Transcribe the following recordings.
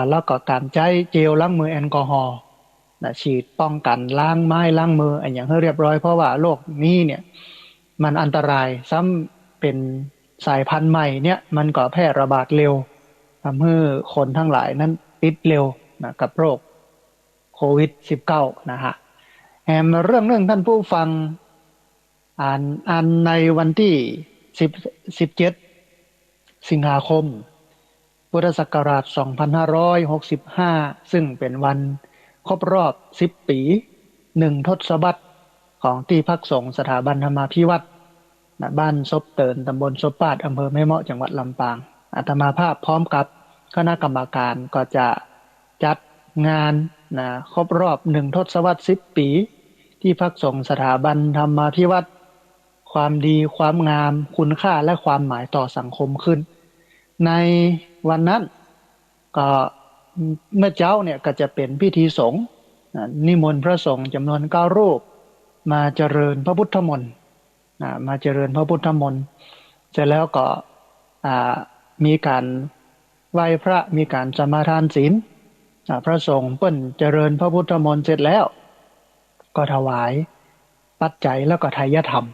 แล้วก็การใช้เจลล้างมือแอลกอฮอล์นะฉีดป้องกันล้างไม้ล้างมืออันอย่างให้เรียบร้อยเพราะว่าโรคนี้เนี่ยมันอันตรายซ้ำเป็นสายพันธุ์ใหม่เนี่ยมันก็แพร่ระบาดเร็วทำให้คนทั้งหลายนั้นติดเร็วนะกับโรคโควิด19นะฮะแถมเรื่องท่านผู้ฟังอ่านในวันที่10 17สิงหาคม พุทธศักราช2565ซึ่งเป็นวันครบรอบ10ปี1 ทศวรรษของที่พักสงฆ์สถาบันธรรมาภิวัตน์ณบ้านซบเตินตำบลซบปาดอำเภอแม่เมาะจังหวัดลำปางอาตมาภาพพร้อมกับคณะกรรมการก็จะจัดงานครบรอบ1 ทศวรรษ10ปีที่พักสงฆ์สถาบันธรรมาภิวัตน์ความดีความงามคุณค่าและความหมายต่อสังคมขึ้น ในวันนั้นก็เมื่อเจ้าเนี่ยก็จะเป็นพิธีสงฆ์นิมนต์พระสงฆ์จำนวน9 รูปมาเจริญพระพุทธมนต์มาเจริญพระพุทธมนต์เสร็จแล้วก็มีการไหว้พระมีการสมาทานศีลพระสงฆ์เปิ้นเจริญพระพุทธมนต์เสร็จแล้วก็ถวายปัจจัยแล้วก็ทายธรรม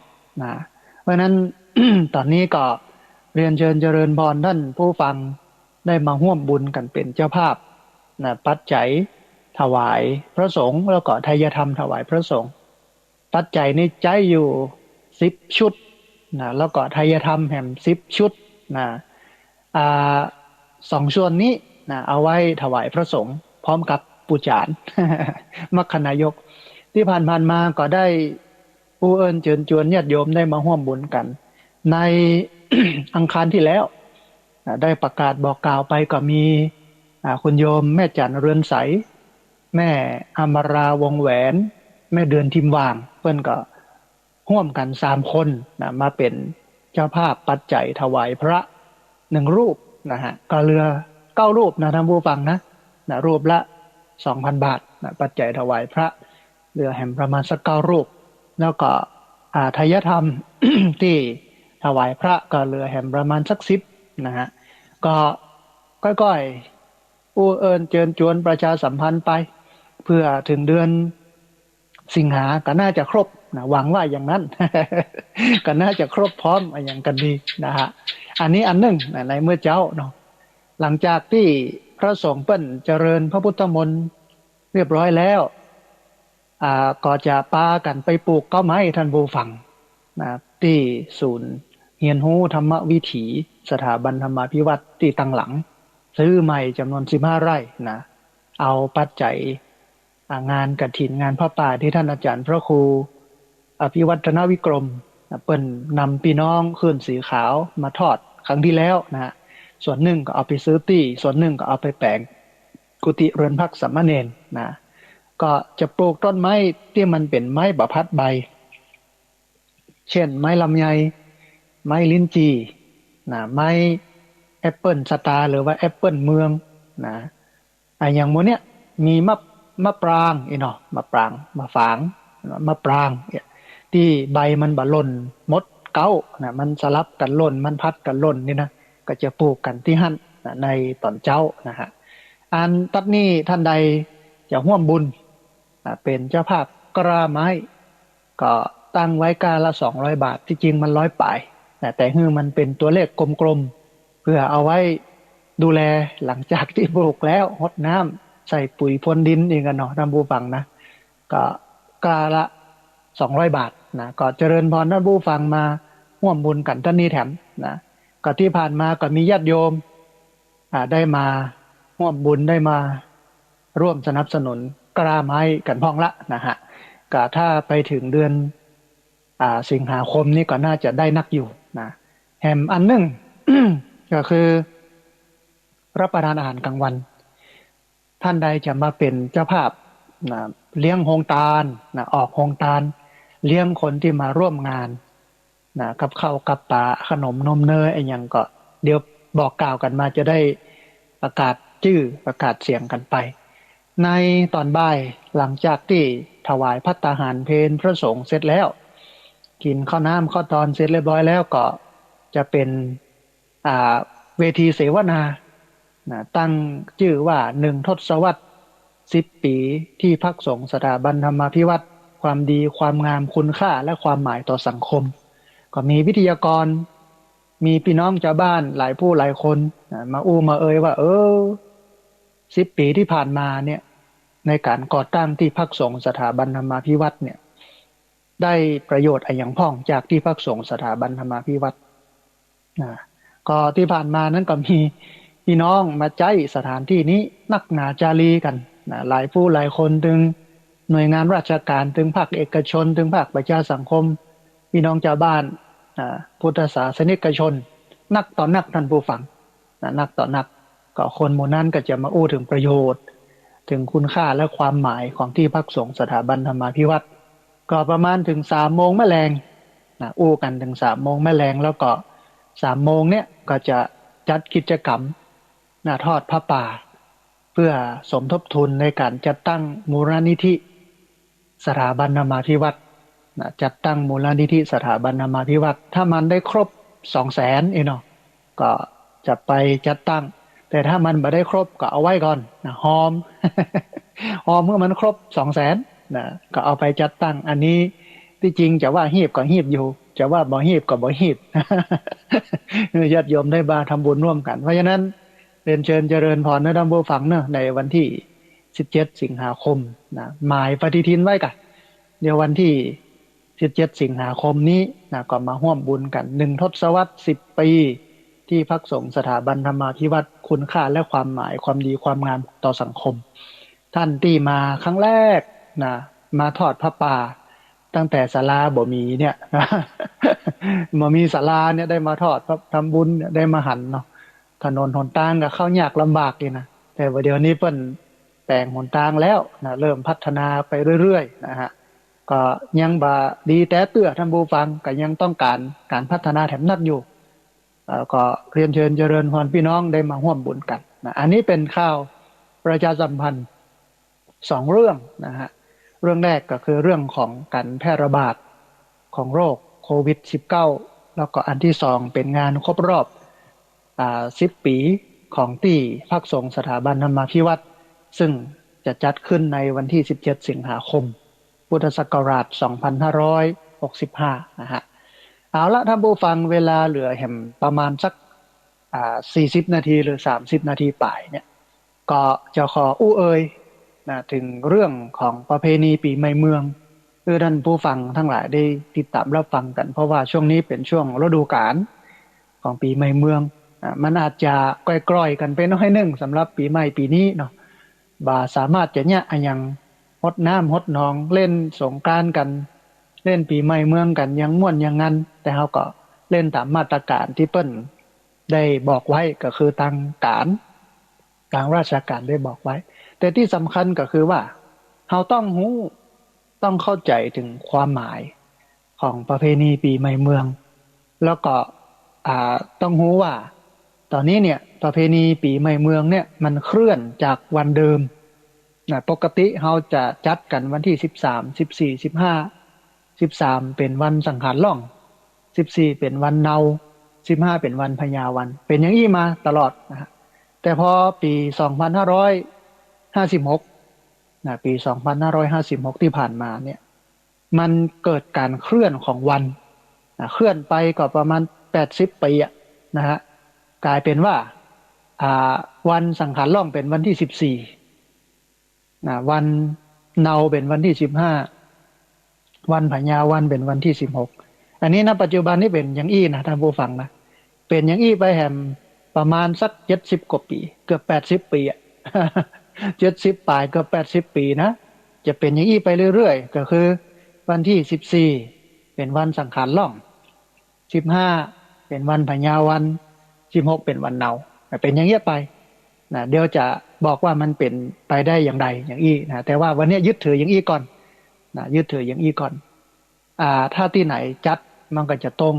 นะเพราะฉะนั้น ตอนนี้ก็เรียนเชิญเจริญพรท่านผู้ฟังได้มาร่วมบุญกันเป็นเจ้าภาพปัจจัยถวายพระสงฆ์แล้วก็ทายธรรมถวายพระสงฆ์ปัจจัยนี้ใจอยู่10 ชุดแล้วก็ทายธรรมแห่ง10 ชุดนะอ่า2 ส่วนนี้เอาไว้ถวายพระสงฆ์พร้อมกับปูจาน มัคคณายกที่ผ่านมาก็ได้ผู้เอิญเชิญชวนญาติโยมได้มาร่วมบุญกันใน อังคารที่แล้วได้ประกาศบอกกล่าวไปก็มีคุณโยมแม่จันเรือนใสแม่อมราวงแหวนแม่เดือนทิมวางเพื่อนก็ร่วมกัน3 คนมาเป็นเจ้าภาพปัจจัยถวายพระ1 รูปนะฮะก็เรือ9 รูปนะท่านผู้ฟังนะรูปละ2,000 บาทปัจจัยถวายพระเรือแห่งประมาณสัก9 รูปแล้วก็ทายธรรม ที่ถวายพระก็เหลือแห่งประมาณสัก10นะฮะก็ก้อยๆผู้เอิญเชิญชวนประชาสัมพันธ์ไปเพื่อถึงเดือนสิงหาก็น่าจะครบนะหวังว่าอย่างนั้น ก็น่าจะครบพร้อมอย่างกันดีนะฮะอันนี้อันหนึ่งในเมื่อเจ้าเนาะหลังจากที่พระสงฆ์เปิ้นเจริญพระพุทธมนต์เรียบร้อยแล้วก็จะปากันไปปลูกต้นไม้ท่านผู้ฟังนะที่ศูนย์เฮียนฮู้ธรรมวิถีสถาบันธรรมาภิวัตน์ที่ตั้งหลังซื้อใหม่จำนวน15 ไร่นะเอาปัจจัยงานกฐินงานพระป่าที่ท่านอาจารย์พระครูอภิวัฒนวิกรมเปิ้นนำพี่น้องขึ้นสีขาวมาทอดครั้งที่แล้วนะส่วนหนึ่งก็เอาไปซื้อตี้ส่วนหนึ่งก็เอาไปแปลงกุฏิเรือนพักสามเณรนะก็จะปลูกต้นไม้ที่มันเป็นไม้บรรพัดใบเช่นไม้ลำไยไม้ลิ้นจี่ไม้แอปเปิลสตาร์หรือว่าแอปเปิลเมืองนะอย่างโมเนี้ยมีมะปรางอีเนาะมะปรางมะฝางมะปรางที่ใบมันบะหล่นมดเก้ามันสลับกันหล่นมันพัดกันหล่นนี่นะก็จะปลูกกันที่หั่นในตอนเจ้านะฮะอันตัดนี้ท่านใดจะร่วมบุญเป็นเจ้าภาพกระไม้ก็ตั้งไว้กาละ200 บาทที่จริงมัน100 ป่ายแต่คือมันเป็นตัวเลขกลมๆเพื่อเอาไว้ดูแลหลังจากที่ปลูกแล้วรดน้ำใส่ปุ๋ยพรวนดินอีกกันเนาะท่านผู้ฟังนะก็กาละ200 บาทนะก็เจริญพรท่านผู้ฟังมาร่วมบุญกันท่านนี้แถมนะก็ที่ผ่านมาก็มีญาติโยมได้มาร่วมบุญได้มาร่วมสนับสนุนกระไม้กันพ้องละนะฮะก็ถ้าไปถึงเดือนสิงหาคมนี่ก็น่าจะได้นักอยู่นะแถมอันหนึ่ง ก็คือรับประทานอาหารกลางวันท่านใดจะมาเป็นเจ้าภาพนะเลี้ยงโฮงตาลนะออกโฮงตาลเลี้ยงคนที่มาร่วมงานนะกับข้าวกับปลาขนมนมเนยไอ้ยังก็เดี๋ยวบอกกล่าวกันมาจะได้ประกาศชื่อประกาศเสียงกันไปในตอนบ่ายหลังจากที่ถวายภัตตาหารเพลพระสงฆ์เสร็จแล้วกินข้าวน้ำข้าวตอนเสร็จเรียบร้อยแล้วก็จะเป็นเวทีเสวนา นะตั้งชื่อว่า1 ทศวรรษ 10 ปีที่พักสงฆ์สถาบันธรรมาภิวัตรความดีความงามคุณค่าและความหมายต่อสังคมก็มีวิทยากรมีพี่น้องชาวบ้านหลายผู้หลายคนมาอู้มาเอ่ยว่า10 ปีที่ผ่านมาเนี่ยในการก่อตั้งที่พักสงฆ์สถาบันธรรมาภิวัตรเนี่ยได้ประโยชน์อะไรอย่างพ้องจากที่พักสงฆ์สถาบันธรรมาภิวัตรนะก็ที่ผ่านมานั้นก็มีพี่น้องมาใช้สถานที่นี้นักหนาจารีกันนะหลายผู้หลายคนถึงหน่วยงานราชการถึงภาคเอกชนถึงภาคประชาสังคมพี่น้องชาวบ้านพุทธศาสนิกชนนักต่อนักท่านผู้ฟังนักต่อนักก็คนหมู่นั้นก็จะมาอู้ถึงประโยชน์ถึงคุณค่าและความหมายของที่พักสงฆ์สถาบันธรรมาภิวัตรก็ประมาณถึง3 โมงแมลงอู้กันถึง3 โมงแมลงแล้วก็3 โมงเนี่ยก็จะจัดกิจกรรมทอดผ้าป่าเพื่อสมทบทุนในการจัดตั้งมูลนิธิสถาบันธรรมาภิวัตรจัดตั้งมูลนิธิสถาบันธรรมาภิวัตรถ้ามันได้ครบ200,000เนาะก็จะไปจัดตั้งแต่ถ้ามันไม่ได้ครบก็เอาไว้ก่อนหอม หอมเมื่อมันครบ200,000ก็เอาไปจัดตั้งอันนี้ที่จริงจะว่าฮีบก็ฮีบอยู่จะว่าบ่ฮีบก็บ่ฮีบ ญาติโยมได้มาทำบุญร่วมกันเพราะฉะนั้นเรียนเชิญเจริญพรนะท่านผู้ฟังเนอะในวันที่17 สิงหาคมหมายปฏิทินไว้กันเดี๋ยววันที่17 สิงหาคมนี้ก็มาร่วมบุญกัน1 ทศวรรษ 10 ปีที่พักสงฆ์สถาบันธรรมาภิวัตรคุณค่าและความหมายความดีความงามต่อสังคมท่านที่มาครั้งแรกมาทอดพระป่าตั้งแต่ศาลาบ่มีเนี่ยบ่มีศาลาเนี่ยได้มาทอดทำบุญได้มาหันเนาะถนนหนทางก็เข้ายากลำบากเลยนะแต่ว่าเดี๋ยวนี้เพิ่นแต่งหนทางแล้วเริ่มพัฒนาไปเรื่อยๆนะฮะก็ยังบ่ดีแต่เตื้อท่านผู้ฟังก็ยังต้องการพัฒนาแถมนักอยู่ก็เรียนเชิญเจริญพรพี่น้องได้มาร่วมบุญกันอันนี้เป็นข่าวประชาสัมพันธ์2 เรื่องนะฮะเรื่องแรกก็คือเรื่องของการแพร่ระบาดของโรคโควิด -19 แล้วก็อันที่2เป็นงานครบรอบ10 ปีของที่พักสงฆ์สถาบันธรรมาภิวัตรซึ่งจะจัดขึ้นในวันที่17 สิงหาคมพุทธศักราช2565นะฮะเอาละท่านผู้ฟังเวลาเหลือแห่มประมาณสัก40 นาทีหรือ30 นาทีป่ายเนี่ยก็จะขออู้เอ่ยถึงเรื่องของประเพณีปีใหม่เมืองเพื่อท่านผู้ฟังทั้งหลายได้ติดตามรับฟังกันเพราะว่าช่วงนี้เป็นช่วงฤดูกาลของปีใหม่เมืองมันอาจจะกล้อยๆกันไปน้อยนึงสำหรับปีใหม่ปีนี้เนาะบ่สามารถจะเนี่ยยังฮดน้ำฮดหนองเล่นสงกรานต์กันเล่นปีใหม่เมืองกันยังม่วนยังงั้นแต่เฮาก็เล่นตามมาตรการที่เปิ้นได้บอกไว้ก็คือทางราชการได้บอกไว้แต่ที่สำคัญก็คือว่าเราต้องรู้ต้องเข้าใจถึงความหมายของประเพณีปีใหม่เมืองแล้วก็ต้องรู้ว่าตอนนี้เนี่ยประเพณีปีใหม่เมืองเนี่ยมันเคลื่อนจากวันเดิมปกติเราจะจัดกันวันที่13 14 15 13เป็นวันสังขารล่อง14เป็นวันเนา15เป็นวันพญาวันเป็นอย่างนี้มาตลอดนะฮะแต่พอปี2556ปี2556ที่ผ่านมาเนี่ยมันเกิดการเคลื่อนของวันเคลื่อนไปก็ประมาณ80 ปีนะฮะกลายเป็นว่าวันสังขารล่องเป็นวันที่14วันเนาเป็นวันที่15วันพญาวันเป็นวันที่16อันนี้ณปัจจุบันนี้เป็นอย่างอี้นะท่านผู้ฟังนะเป็นอย่างอี้ไปแหมประมาณสัก70 กว่าปีเกือบ80 ปี70 ปลายเกือบ80 ปีนะจะเป็นอย่างอี้ไปเรื่อยๆก็คือวันที่14เป็นวันสังขารล่อง15เป็นวันพญาวัน16เป็นวันเนาเป็นอย่างเงี้ยไปเดี๋ยวจะบอกว่ามันเป็นไปได้อย่างไรอย่างอี้นะแต่ว่าวันนี้ยึดถืออย่างอี้ก่อนยึดถืออย่างอี้ก่อนถ้าที่ไหนจัดมันก็จะตรง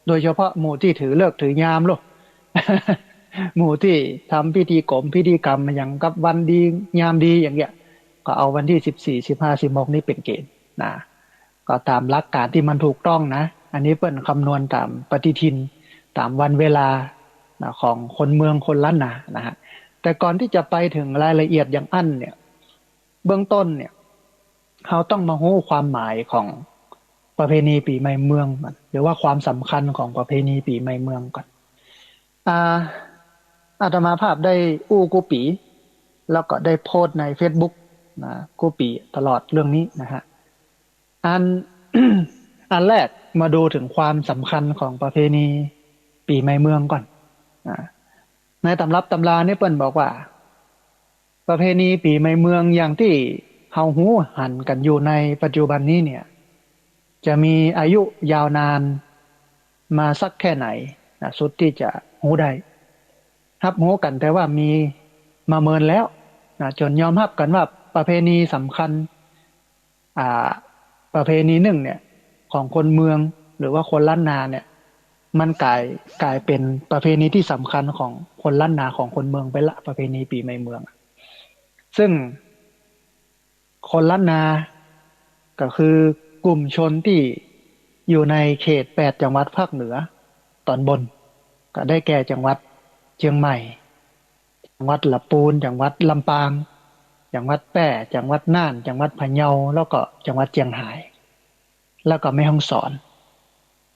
โดยเฉพาะหมู่ที่ถือเลิกถือยามลูก หมู่ที่ทำพิธีกรรมพิธีกรรมอย่างกับวันดียามดีอย่างเงี้ยก็เอาวันที่14 15 16นี้เป็นเกณฑ์ก็ตามหลักการที่มันถูกต้องนะอันนี้เปิ้นคำนวณตามปฏิทินตามวันเวลาของคนเมืองคนล้านนานะฮะ แต่ก่อนที่จะไปถึงรายละเอียดอย่างอั้นเนี่ยเบื้องต้นเนี่ยเขาต้องมารู้ความหมายของประเพณีปีใหม่เมืองก่อนหรือว่าความสำคัญของประเพณีปีใหม่เมืองก่อนอ่าอาตมาภาพได้อู้กูปีแล้วก็ได้โพสต์ใน Facebook นะกูปีตลอดเรื่องนี้นะฮะอัน อันแรกมาดูถึงความสำคัญของประเพณีปีใหม่เมืองก่อนอ่าในตำรับตำราเนี่ยเปิ้นบอกว่าประเพณีปีใหม่เมืองอย่างที่เฮาฮู้หันกันอยู่ในปัจจุบันนี้เนี่ยจะมีอายุยาวนานมาสักแค่ไหนนะสุดที่จะฮู้ได้รับฮู้กันแต่ว่ามีมาเมินแล้วนะจนยอมรับกันว่าประเพณีสำคัญอ่าประเพณีหนึ่งเนี่ยของคนเมืองหรือว่าคนล้านนาเนี่ยมันกลายเป็นประเพณีที่สำคัญของคนล้านนาของคนเมืองไปละประเพณีปีใหม่เมืองซึ่งคนล้านนาก็คือกลุ่มชนที่อยู่ในเขต8 จังหวัดภาคเหนือตอนบนก็ได้แก่จังหวัดเชียงใหม่จังหวัดลำพูนจังหวัดลำปางจังหวัดแพร่จังหวัดน่านจังหวัดพะเยาแล้วก็จังหวัดเชียงรายแล้วก็แม่ฮ่องสอน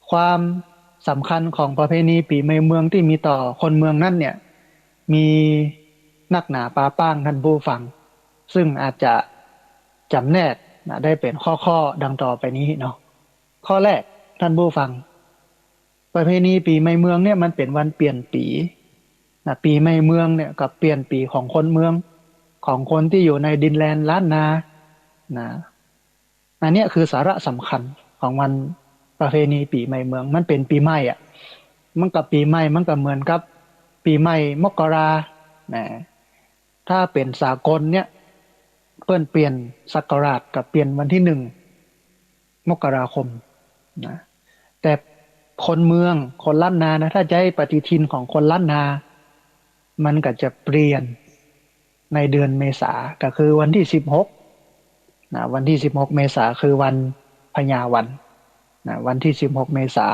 ความสำคัญของประเพณีปีใหม่เมืองที่มีต่อคนเมืองนั่นเนี่ยมีนักหนาปาป้างท่านผู้ฟังซึ่งอาจจะจำแนกได้เป็นข้อดังต่อไปนี้เนาะข้อแรกท่านผู้ฟังประเพณีปีใหม่เมืองเนี่ยมันเป็นวันเปลี่ยนปีนะปีใหม่เมืองเนี่ยกับเปลี่ยนปีของคนเมืองของคนที่อยู่ในดินแดนล้านนานะอันนี้คือสาระสำคัญของวันประเพณีปีใหม่เมืองมันเป็นปีใหม่อ่ะมันกับปีใหม่มันก็เหมือนกับปีใหม่มกรานะถ้าเป็นสากลเนี่ยเปิ้นเปลี่ยนศักราชกับเปลี่ยนวันที่1 มกราคมนะแต่คนเมืองคนล้านนานะถ้าจะให้ปฏิทินของคนล้านนามันก็จะเปลี่ยนในเดือนเมษาก็คือวันที่16นะวันที่16เมษาคือวันพญาวันนะวันที่16เมษา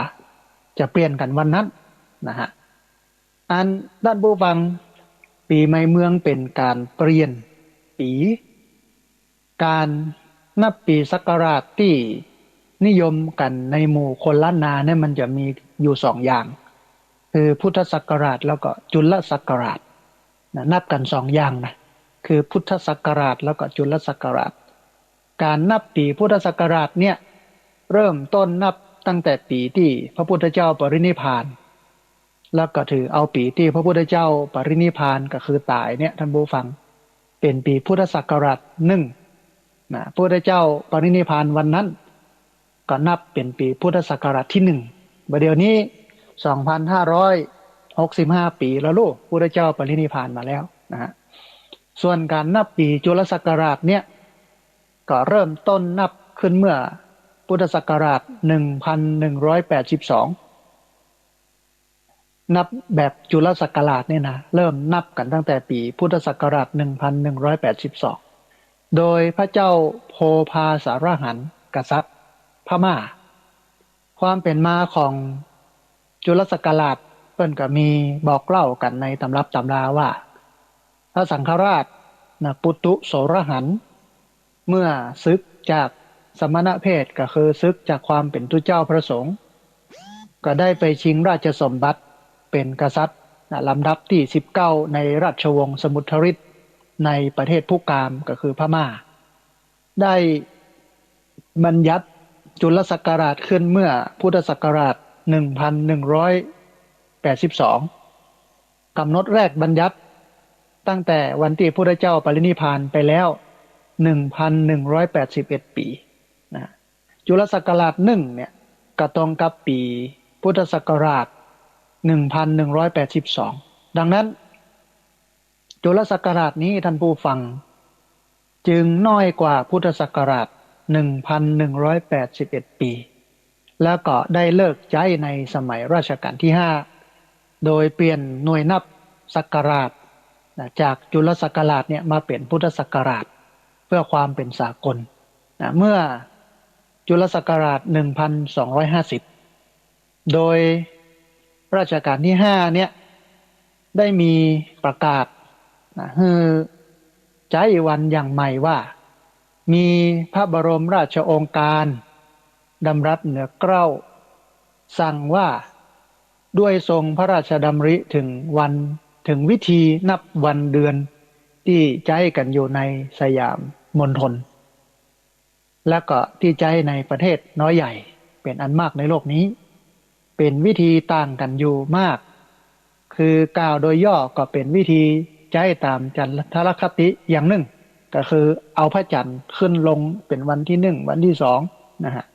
จะเปลี่ยนกันวันนั้นนะฮะอันด้านผู้ฟังปีใหม่เมืองเป็นการเปลี่ยนปีการนับปีศักราชที่นิยมกันในหมู่คนล้านนาเนี่ยมันจะมีอยู่2 อย่างคือพุทธศักราชแล้วก็จุลศักราชนะนับกัน2 อย่างนะคือพุทธศักราชแล้วก็จุลศักราชการนับปีพุทธศักราชเนี่ยเริ่มต้นนับตั้งแต่ปีที่พระพุทธเจ้าปรินิพพานแล้วก็ถือเอาปีที่พระพุทธเจ้าปรินิพพานก็คือตายเนี่ยท่านผู้ฟังเป็นปีพุทธศักราช1พระพุทธเจ้าปรินิพพานวันนั้นก็นับเป็นปีพุทธศักราชที่1บัดเดี๋ยวนี้2,565 ปีแล้วลูกพุทธเจ้าปรินิพพานมาแล้วนะฮะส่วนการนับปีจุลศักราชเนี่ยก็เริ่มต้นนับขึ้นเมื่อพุทธศักราช1182นับแบบจุลศักราชเนี่ยนะเริ่มนับกันตั้งแต่ปีพุทธศักราช1182โดยพระเจ้าโพพาสารหันต์กษัตริย์พม่าความเป็นมาของจุลศักราชเปิ้นก็มีบอกเล่ากันในตำรับตำราว่าพระสังฆราชปุตุโสรหันต์เมื่อศึกจากสมณเพศก็คือศึกจากความเป็นตุเจ้าพระสงฆ์ก็ได้ไปชิงราชสมบัติเป็นกษัตริย์ลำดับที่19ในราชวงศ์สมุทรฤทธิ์ในประเทศพุกามก็คือพม่าได้บัญญัติจุลศักราชขึ้นเมื่อพุทธศักราช1182กำหนดแรกบัญญัติตั้งแต่วันที่พระพุทธเจ้าปรินิพพานไปแล้ว1,181 ปีนะจุลศักราช1เนี่ยก็ตรงกับปีพุทธศักราช1182ดังนั้นจุลศักราชนี้ท่านผู้ฟังจึงน้อยกว่าพุทธศักราช1,181 ปีแล้วก็ได้เลิกใช้ในสมัยรัชกาลที่5โดยเปลี่ยนหน่วยนับศักราชจากจุลศักราชเนี่ยมาเป็นพุทธศักราชเพื่อความเป็นสากลเมื่อจุลศักราช1250โดยรัชกาลที่5เนี่ยได้มีประกาศ นะคือใจวันอย่างใหม่ว่ามีพระบรมราชโองการดำรัสเหนือเกล้าสั่งว่าด้วยทรงพระราชดำริถึงวันถึงวิธีนับวันเดือนที่ใจกันอยู่ในสยามมณฑลและก็ที่ใจในประเทศน้อยใหญ่เป็นอันมากในโลกนี้เป็นวิธีต่างกันอยู่มากคือกล่าวโดยย่อก็เป็นวิธีใจตามจันทรคติอย่างหนึ่งก็คือเอาพระจันทร์ขึ้นลงเป็นวันที่หนึ่งวันที่สองนะฮะ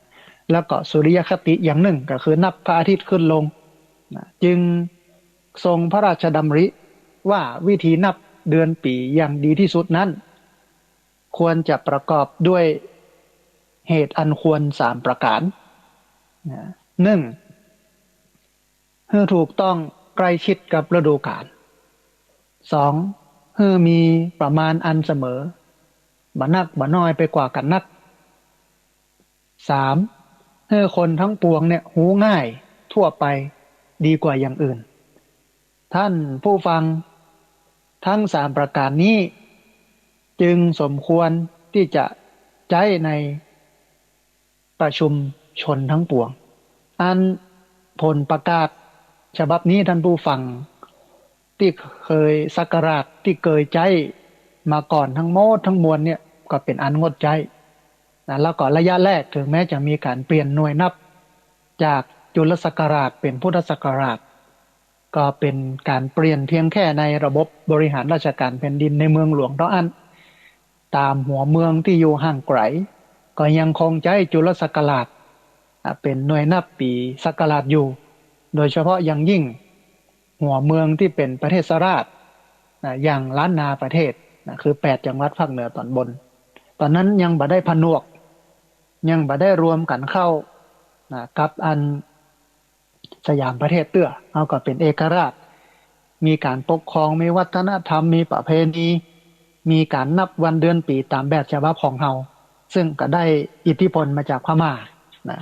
แล้วก็สุริยคติอย่างหนึ่งก็คือนับพระอาทิตย์ขึ้นลงนะจึงทรงพระราชดำริว่าวิธีนับเดือนปีอย่างดีที่สุดนั้นควรจะประกอบด้วยเหตุอันควร3ประการหนึ่งให้ถูกต้องใกล้ชิดกับฤดูกาลสองให้มีประมาณอันเสมอบ่นักบ่น้อยไปกว่ากันนักสามให้คนทั้งปวงเนี่ยหูง่ายทั่วไปดีกว่าอย่างอื่นท่านผู้ฟังทั้ง3ประการนี้จึงสมควรที่จะใช้ในประชุมชนทั้งปวงอันผลประกาศฉบับนี้ท่านผู้ฟังที่เคยสักการะที่เคยใจมาก่อนทั้งหมดทั้งมวลเนี่ยก็เป็นอันงดใจนะแล้วก็ระยะแรกถึงแม้จะมีการเปลี่ยนหน่วยนับจากจุลศักราชเป็นพุทธศักราชก็เป็นการเปลี่ยนเพียงแค่ในระบบบริหารราชการแผ่นดินในเมืองหลวงเท่านั้นตามหัวเมืองที่อยู่ห่างไกลก็ยังคงใช้จุลศักราชเป็นหน่วยนับปีศักราชอยู่โดยเฉพาะอย่างยิ่งหัวเมืองที่เป็นประเทศราชอย่างล้านนาประเทศคือ8จังหวัดภาคเหนือตอนบนตอนนั้นยังบ่ได้ผนวกยังบ่ได้รวมกันเข้ากับอันสยามประเทศเตื้อเอาก็เป็นเอกราชมีการปกครองมีวัฒนธรรมมีประเพณีมีการนับวันเดือนปีตามแบบฉบับของเฮาซึ่งก็ได้อิทธิพลมาจากพม่า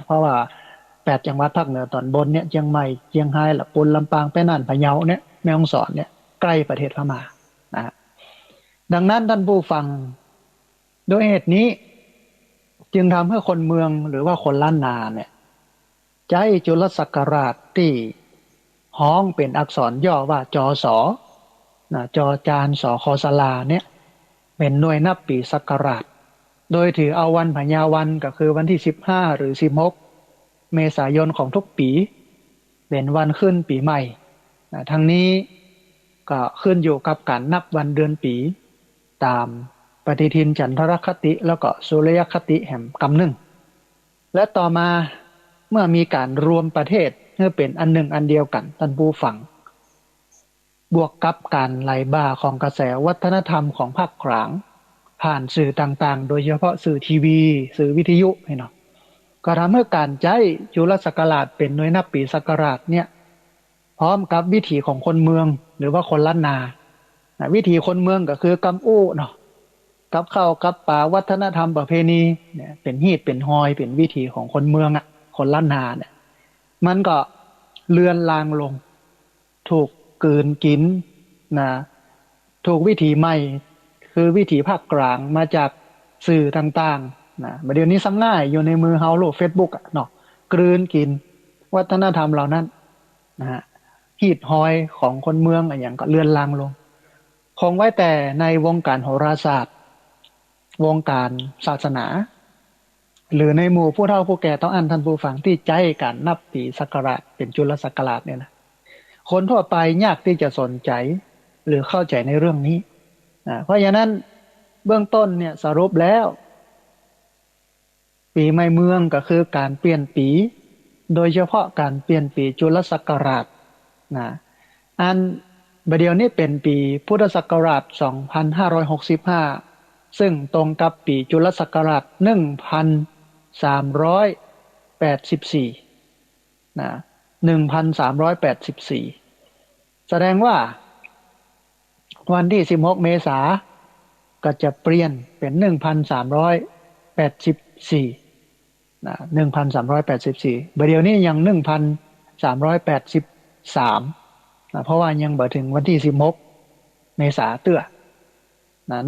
เพราะว่า8จังหวัดภาคเหนือตอนบนเนี่ยเชียงใหม่เชียงรายลำพูนลำปางแม่น่านพะเยาเนี่ยแม่ฮ่องสอนเนี่ยใกล้ประเทศพม่านะดังนั้นท่านผู้ฟังโดยเหตุนี้จึงทำให้คนเมืองหรือว่าคนล้านนาเนี่ยใช้จุลศักราชที่ฮ้องเป็นอักษรย่อว่าจอสอจอจานสอคอสลาเนี่ยเป็นหน่วยนับปีศักราชโดยถือเอาวันพญาวันก็คือวันที่15หรือ16เมษายนของทุกปีเป็นวันขึ้นปีใหม่ทั้งนี้ก็ขึ้นอยู่กับการนับวันเดือนปีตามปฏิทินจันทรคติแล้วก็สุริยคติแห่งกำหนึ่งและต่อมาเมื่อมีการรวมประเทศให้เป็นอันหนึ่งอันเดียวกันท่านผู้ฟังบวกกับการไหลบ่าของกระแสวัฒนธรรมของภาคกลางผ่านสื่อต่างๆโดยเฉพาะสื่อทีวีสื่อวิทยุให้เนาะก็ทำให้การใช้จุลศักราชเป็นหน่วยนับปีศักราชเนี่ยพร้อมกับวิถีของคนเมืองหรือว่าคนล้านนาวิถีคนเมืองก็คือกำอู้เนาะกับข้าวกับป่าวัฒนธรรมประเพณีเนี่ยเป็นฮีตเป็นฮอยเป็นวิถีของคนเมืองอ่ะคนล้านนาเนี่ยมันก็เลือนลางลงถูกกลืนกินนะถูกวิถีใหม่คือวิถีภาคกลางมาจากสื่อต่างๆนะเดี๋ยวนี้ซ้ำง่ายอยู่ในมือเฮาโหลด Facebook อ่ะเนาะกลืนกินวัฒนธรรมเหล่านั้นนะฮะฮีตฮอยของคนเมืองอย่างก็เลือนลางลงคงไว้แต่ในวงการโหราศาสตร์วงการศาสนาหรือในหมู่ผู้เฒ่าผู้แก่ต้องอ่านท่านผู้ฟังที่ใจการนับปีศักราชเป็นจุลศักราชเนี่ยนะคนทั่วไปยากที่จะสนใจหรือเข้าใจในเรื่องนี้เพราะฉะนั้นเบื้องต้นเนี่ยสรุปแล้วปีใหม่เมืองก็คือการเปลี่ยนปีโดยเฉพาะการเปลี่ยนปีจุลศักราชนะอันบัดเดี๋ยวนี้เป็นปีพุทธศักราช2565ซึ่งตรงกับปีจุลศักราช1384นะ1384แสดงว่าวันที่16เมษาก็จะเปลี่ยนเป็น1384นะ1384บัดเดี๋ยวนี้ยัง1383นะเพราะว่ายังบ่ถึงวันที่16เมษาเตื้อ นะ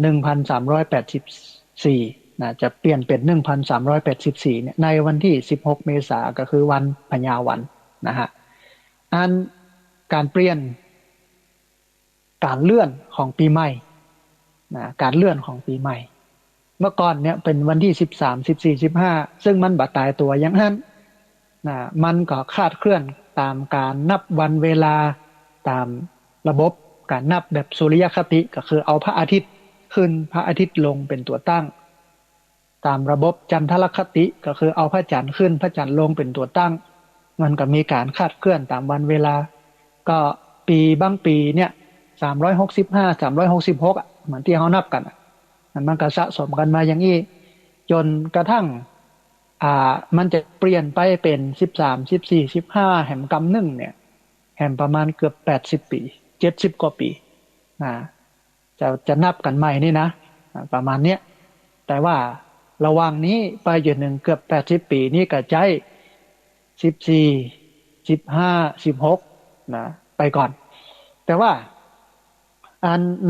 1384นะจะเปลี่ยนเป็น1384เนี่ยในวันที่16เมษายนก็คือวันพญาวันนะฮะอันการเปลี่ยนการเลื่อนของปีใหม่นะการเลื่อนของปีใหม่เมื่อก่อนเนี่ยเป็นวันที่13 14 15ซึ่งมันบัดตายตัวอย่างนั้นนะมันก็คลาดเคลื่อนตามการนับวันเวลาตามระบบการนับแบบสุริยคติก็คือเอาพระอาทิตย์ขึ้นพระอาทิตย์ลงเป็นตัวตั้งตามระบบจันทรคติก็คือเอาพระจันทร์ขึ้นพระจันทร์ลงเป็นตัวตั้งมันก็มีการคลาดเคลื่อนตามวันเวลาก็ปีบางปีเนี่ย365 366เหมือนที่เขานับกันมันก็สะสมกันมาอย่างนี้จนกระทั่งมันจะเปลี่ยนไปเป็น13 14 15แห่มกำหนึ่งเนี่ยแห่มประมาณเกือบ80 ปี70กว่าปีนะจะนับกันใหม่นี่นะประมาณเนี้ยแต่ว่าระหว่างนี้ไปจนถึงเกือบ80 ปีนี่ก็ใจ14 15 16นะไปก่อนแต่ว่า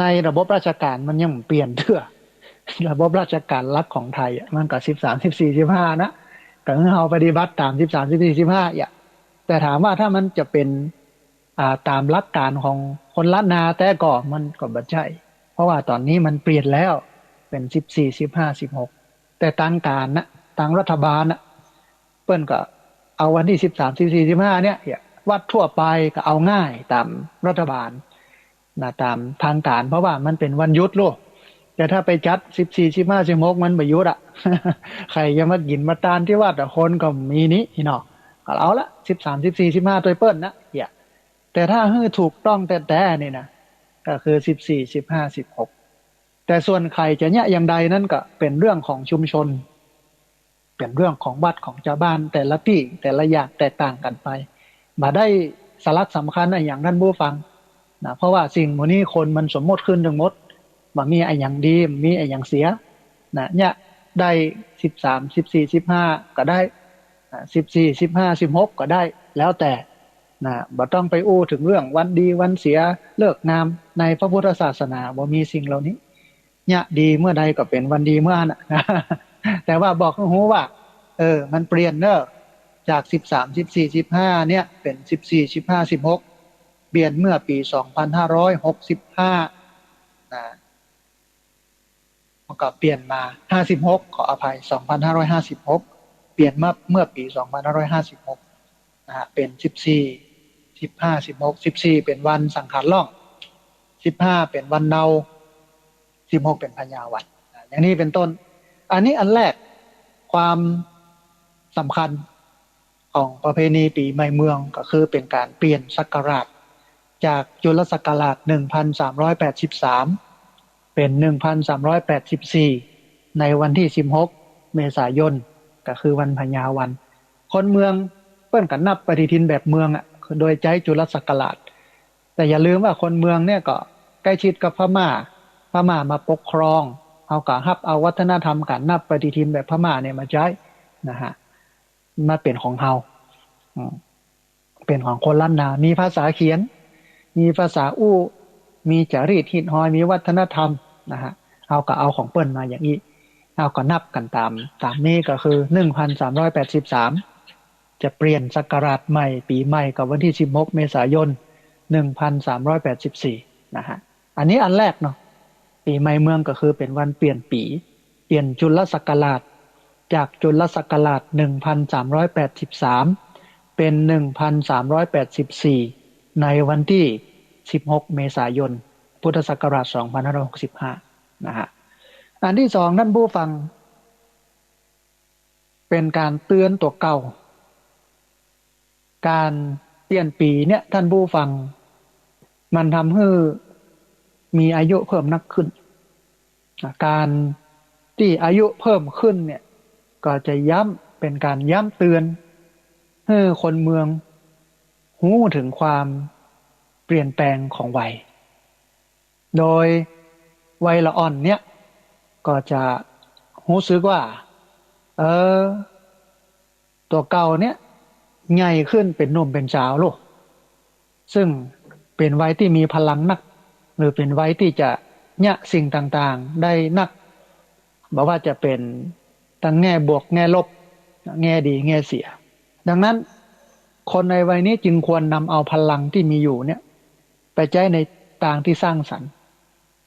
ในระบบราชการมันยังเปลี่ยนเถื่อระบบราชการรัฐของไทยมันก็13 14 15นะก็คือเราปฏิบัติตาม13 14 15แต่ถามว่าถ้ามันจะเป็นตามหลักการของคนล้านนาแต่ก็มันก็บ่ใช่เพราะว่าตอนนี้มันเปลี่ยนแล้วเป็น14 15 16แต่ทางการนะทางรัฐบาลนะเปิ้นก็เอาวันที่13 14 15เนี่ยวัดทั่วไปก็เอาง่ายตามรัฐบาลนะตามทางการเพราะว่ามันเป็นวันหยุดโลกแต่ถ้าไปจัด14 15 16มันไม่หยุดใครจะมากินมาตานที่วัดคนก็มีนี้เนาะก็เอาละ13 14 15ตัวเปิ้นนะแต่ถ้าให้ถูกต้องแต่นี่นะก็คือ14 15 16แต่ส่วนใครจะเนี่ยอย่างใดนั่นก็เป็นเรื่องของชุมชนเป็นเรื่องของวัดของชาวบ้านแต่ละที่แต่ละอย่างแตกต่างกันไปมาได้สาระสำคัญอย่างท่านผู้ฟังนะเพราะว่าสิ่งพวกนี้คนมันสมมติขึ้นทั้งหมดว่ามีไอ้อย่างดีมีไอ้อย่างเสียนะเนี่ยได้13 14 15ก็ได้14 15 16ก็ได้แล้วแต่นะบ่ต้องไปอู้ถึงเรื่องวันดีวันเสียเลิกงามในพระพุทธศาสนาบ่มีสิ่งเหล่านี้เนี่ยดีเมื่อใดก็เป็นวันดีเมื่อนั้นแต่ว่าบอกให้รู้ว่ามันเปลี่ยนเนอะจาก13 14 15เนี่ยเป็น14 15 16เปลี่ยนเมื่อปี2565นะมันก็เปลี่ยนมา56ขออภัย2556เปลี่ยนเมื่อปี2556นะฮะเป็น14 15 16 14เป็นวันสังขารล่อง15เป็นวันเนา16เป็นพญาวันอย่างนี้เป็นต้นอันนี้อันแรกความสำคัญของประเพณีปีใหม่เมืองก็คือเป็นการเปลี่ยนศักราชจากจุลศักราช1383เป็น1384ในวันที่16เมษายนก็คือวันพญาวันคนเมืองเปิ้นกันนับปฏิทินแบบเมืองโดยใช้จุลศักราชแต่อย่าลืมว่าคนเมืองเนี่ยก็ใกล้ชิดกับพม่ามาปกครองเอาก็รับเอาวัฒนธรรมการนับปฏิทินแบบพม่าเนี่ยมาใช้นะฮะมาเป็นของเฮาเป็นของคนล้านนามีภาษาเขียนมีภาษาอู้มีจารีตหินหอยมีวัฒนธรรมนะฮะเอาก็เอาของเปิ้นมาอย่างนี้เอาก็นับกันตามนี้ก็คือ1383จะเปลี่ยนศักราชใหม่ปีใหม่กับวันที่16เมษายน1384นะฮะอันนี้อันแรกเนาะปีใหม่เมืองก็คือเป็นวันเปลี่ยนปีเปลี่ยนจุลศักราชจากจุลศักราช1383เป็น1384ในวันที่16เมษายนพุทธศักราช2565นะฮะอันที่สองท่านผู้ฟังเป็นการเตือนตัวเก่าการเปลี่ยนปีเนี่ยท่านผู้ฟังมันทำให้มีอายุเพิ่มนักขึ้นการที่อายุเพิ่มขึ้นเนี่ยก็จะเป็นการย้ำเตือนให้คนเมืองรู้ถึงความเปลี่ยนแปลงของวัยโดยวัยละอ่อนเนี่ยก็จะรู้สึกว่าตัวเก่าเนี่ยใหญ่ขึ้นเป็นหนุ่มเป็นสาวลูกซึ่งเป็นวัยที่มีพลังนักหรือเป็นวัยที่จะ เนี่ยสิ่งต่างๆได้นักบอกว่าจะเป็นทั้งแง่บวกแง่ลบแง่ดีแง่เสียดังนั้นคนในวัยนี้จึงควรนำเอาพลังที่มีอยู่เนี่ยไปใช้ในทางที่สร้างสรรค์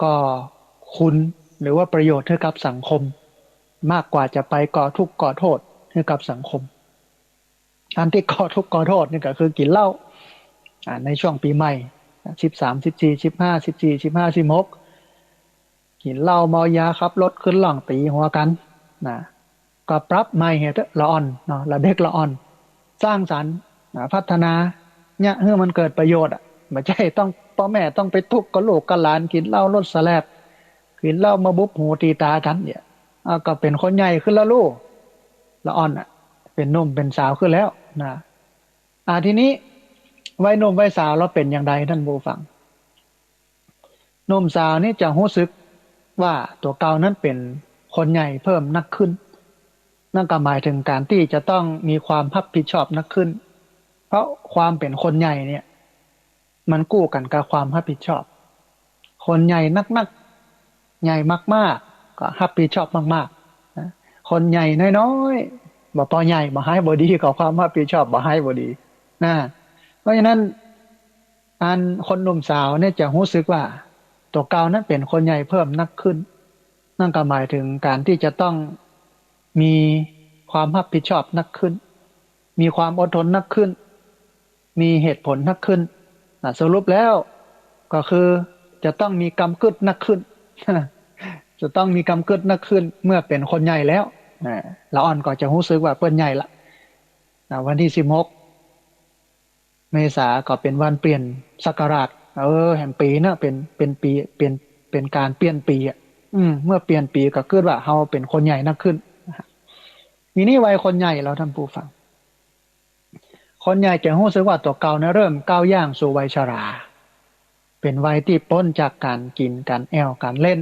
ก็คุณหรือว่าประโยชน์ให้กับสังคมมากกว่าจะไปก่อทุกข์ก่อโทษให้กับสังคมอันที่ก่อทุกข์ก่อโทษนี่ก็คือกินเหล้าในช่วงปีใหม่13 14 15 14 15 16กินเหล้าเมายาขับรถขึ้นหล่องตีหัวกันนะก็ปรับไม่เหตุละอ่อนเนาะละเด็กละอ่อนสร้างสรรค์พัฒนาเนี่ยเพื่อมันเกิดประโยชน์ไม่ใช่ต้องพ่อแม่ต้องไปทุบกับลูกกับหลานกินเหล้ารถสแลบกินเหล้ามาบุบหูตีตากันเนี่ยก็เป็นคนใหญ่ขึ้นแล้วลูกละอ่อนเป็นหนุ่มเป็นสาวขึ้นแล้วนะทีนี้วัยหนุ่มวัยสาวเราเป็นอย่างไรท่านผู้ฟังหนุ่มสาวนี่จะรู้สึกว่าตัวเก่านั้นเป็นคนใหญ่เพิ่มนักขึ้นนั่นก็หมายถึงการที่จะต้องมีความรับผิดชอบนักขึ้นเพราะความเป็นคนใหญ่เนี่ยมันกู้กันกับความรับผิดชอบคนใหญ่นักๆใหญ่มากๆก็รับผิดชอบมากๆนะคนใหญ่น้อยๆบ่พอใหญ่บ่ให้บ่ดีกับความรับผิดชอบบ่ให้บ่ดีนะเพราะฉะนั้นคนหนุ่มสาวเนี่ยจะรู้สึกว่าตัวเก่านั้นเป็นคนใหญ่เพิ่มนักขึ้นนั่นก็หมายถึงการที่จะต้องมีความรับผิดชอบนักขึ้นมีความอดทนนักขึ้นมีเหตุผลนักขึ้นสรุปแล้วก็คือจะต้องมีกำกึดนักขึ้น จะต้องมีกำกึดนักขึ้นเมื่อเป็นคนใหญ่แล้วละอ่อนก็จะรู้สึกว่าเปิ้นใหญ่ละวันที่16เมษาก็เป็นวันเปลี่ยนศักราชแห่งปีนะเป็นปีเป็นการเปลี่ยนปีเมื่อเปลี่ยนปีก็คือว่าเฮาเป็นคนใหญ่นักขึ้นทีนี้วัยคนใหญ่เราท่านผู้ฟังคนใหญ่จะรู้สึกว่าตัวเก่านะเริ่มก้าวย่างสู่วัยชราเป็นวัยที่พ้นจากการกินการแอวการเล่น